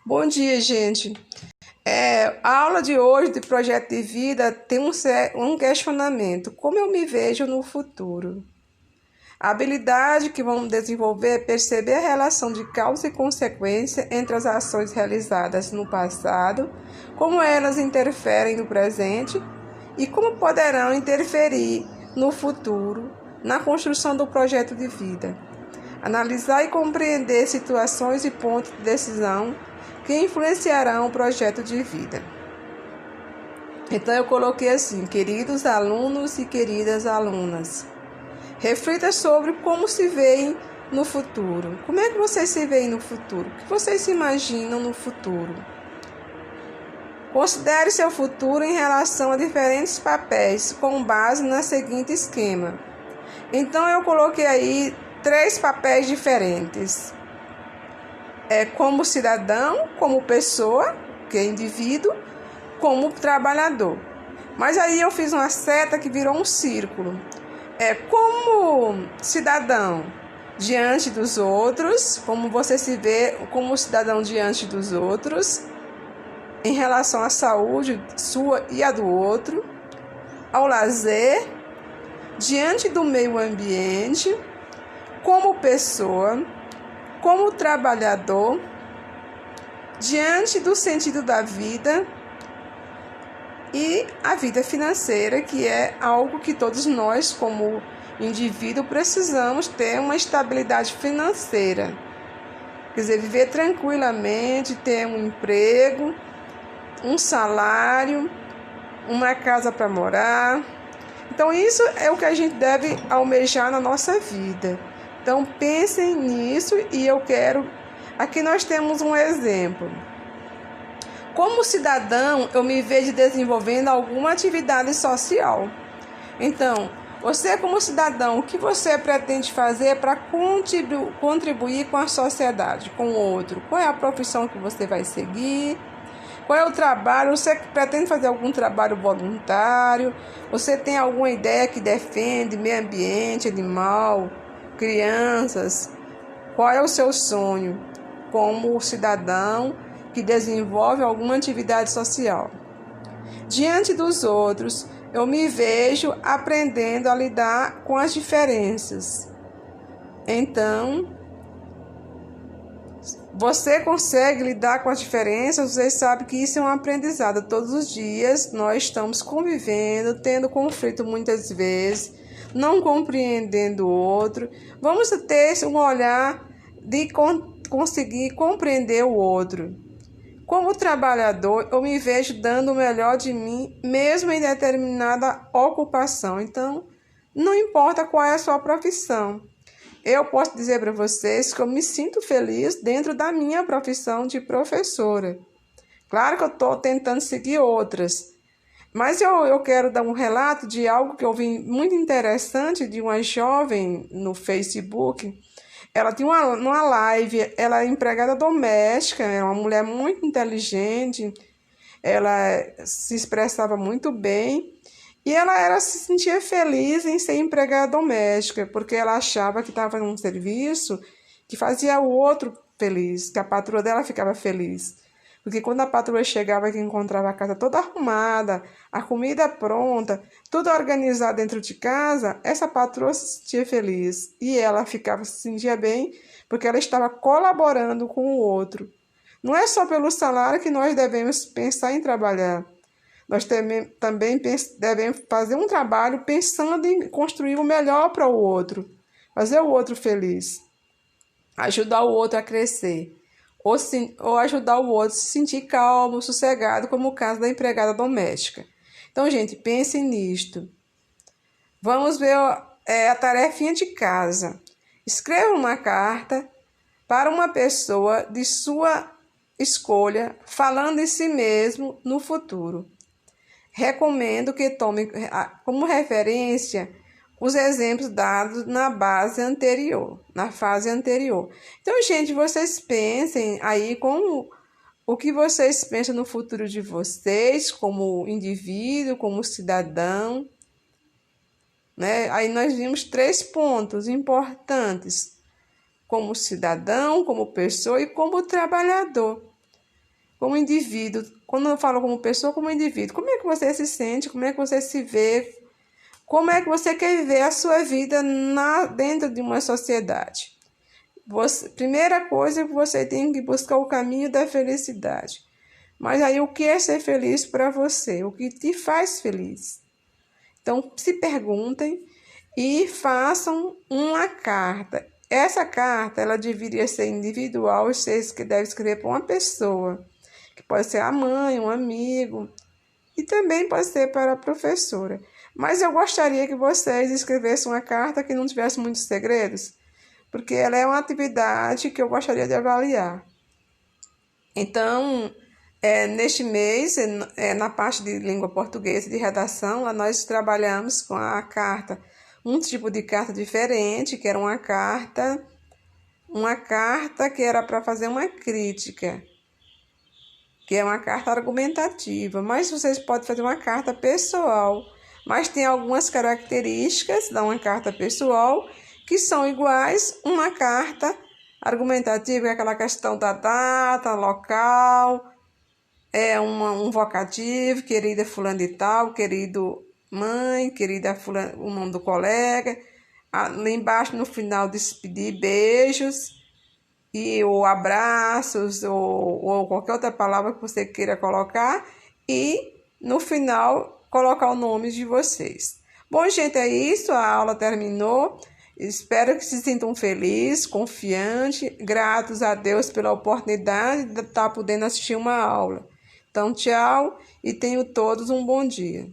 Bom dia, gente. A aula de hoje de projeto de vida tem um questionamento. Como eu me vejo no futuro? A habilidade que vamos desenvolver é perceber a relação de causa e consequência entre as ações realizadas no passado, como elas interferem no presente e como poderão interferir no futuro na construção do projeto de vida. Analisar e compreender situações e pontos de decisão que influenciarão o projeto de vida. Então eu coloquei assim: queridos alunos e queridas alunas, reflita sobre como se veem no futuro. Como é que vocês se veem no futuro? O que vocês se imaginam no futuro? Considere seu futuro em relação a diferentes papéis, com base no seguinte esquema. Então eu coloquei aí 3 papéis diferentes. Como cidadão, como pessoa, que é indivíduo, como trabalhador. Mas aí eu fiz uma seta que virou um círculo. Como cidadão diante dos outros, como você se vê como cidadão diante dos outros, em relação à saúde sua e a do outro, ao lazer, diante do meio ambiente, como pessoa, como trabalhador, diante do sentido da vida e a vida financeira, que é algo que todos nós, como indivíduo, precisamos ter uma estabilidade financeira. Quer dizer, viver tranquilamente, ter um emprego, um salário, uma casa para morar. Então, isso é o que a gente deve almejar na nossa vida. Então, pensem nisso e Aqui nós temos um exemplo. Como cidadão, eu me vejo desenvolvendo alguma atividade social. Então, você como cidadão, o que você pretende fazer para contribuir com a sociedade, com o outro? Qual é a profissão que você vai seguir? Qual é o trabalho? Você pretende fazer algum trabalho voluntário? Você tem alguma ideia que defende meio ambiente, animal, crianças? Qual é o seu sonho como cidadão que desenvolve alguma atividade social? Diante dos outros, eu me vejo aprendendo a lidar com as diferenças. Então, você consegue lidar com as diferenças, você sabe que isso é um aprendizado. Todos os dias nós estamos convivendo, tendo conflito muitas vezes, não compreendendo o outro. Vamos ter um olhar de conseguir compreender o outro. Como trabalhador, eu me vejo dando o melhor de mim, mesmo em determinada ocupação. Então, não importa qual é a sua profissão. Eu posso dizer para vocês que eu me sinto feliz dentro da minha profissão de professora. Claro que eu estou tentando seguir outras, mas eu quero dar um relato de algo que eu vi muito interessante de uma jovem no Facebook. Ela tinha uma live, ela é empregada doméstica, é uma mulher muito inteligente, ela se expressava muito bem. E ela se sentia feliz em ser empregada doméstica, porque ela achava que estava num serviço que fazia o outro feliz, que a patroa dela ficava feliz. Porque quando a patroa chegava e encontrava a casa toda arrumada, a comida pronta, tudo organizado dentro de casa, essa patroa se sentia feliz. E ela se sentia bem porque ela estava colaborando com o outro. Não é só pelo salário que nós devemos pensar em trabalhar. Nós também devemos fazer um trabalho pensando em construir o melhor para o outro, fazer o outro feliz, ajudar o outro a crescer, ou ajudar o outro a se sentir calmo, sossegado, como o caso da empregada doméstica. Então, gente, pensem nisto. Vamos ver a tarefinha de casa. Escreva uma carta para uma pessoa de sua escolha, falando em si mesmo no futuro. Recomendo que tome como referência os exemplos dados na fase anterior. Então, gente, vocês pensem aí como o que vocês pensam no futuro de vocês, como indivíduo, como cidadão, né? Aí nós vimos 3 pontos importantes, como cidadão, como pessoa e como trabalhador. como indivíduo. Quando eu falo como pessoa, como indivíduo, como é que você se sente, como é que você se vê, como é que você quer viver a sua vida dentro de uma sociedade. Primeira coisa, você tem que buscar o caminho da felicidade. Mas aí, o que é ser feliz para você? O que te faz feliz? Então, se perguntem e façam uma carta. Essa carta, ela deveria ser individual, vocês que devem escrever para uma pessoa, que pode ser a mãe, um amigo, e também pode ser para a professora. Mas eu gostaria que vocês escrevessem uma carta que não tivesse muitos segredos, porque ela é uma atividade que eu gostaria de avaliar. Então, neste mês, na parte de língua portuguesa de redação, lá nós trabalhamos com a carta, um tipo de carta diferente, que era uma carta que era para fazer uma crítica, que é uma carta argumentativa, mas vocês podem fazer uma carta pessoal, mas tem algumas características da uma carta pessoal que são iguais uma carta argumentativa, que é aquela questão da data, local, um vocativo, querida fulano de tal, querido mãe, querida fulano, o nome do colega, lá embaixo no final despedir, beijos, ou abraços, ou qualquer outra palavra que você queira colocar, e no final colocar o nome de vocês. Bom, gente, é isso, a aula terminou. Espero que se sintam felizes, confiantes, gratos a Deus pela oportunidade de estar podendo assistir uma aula. Então, tchau e tenham todos um bom dia.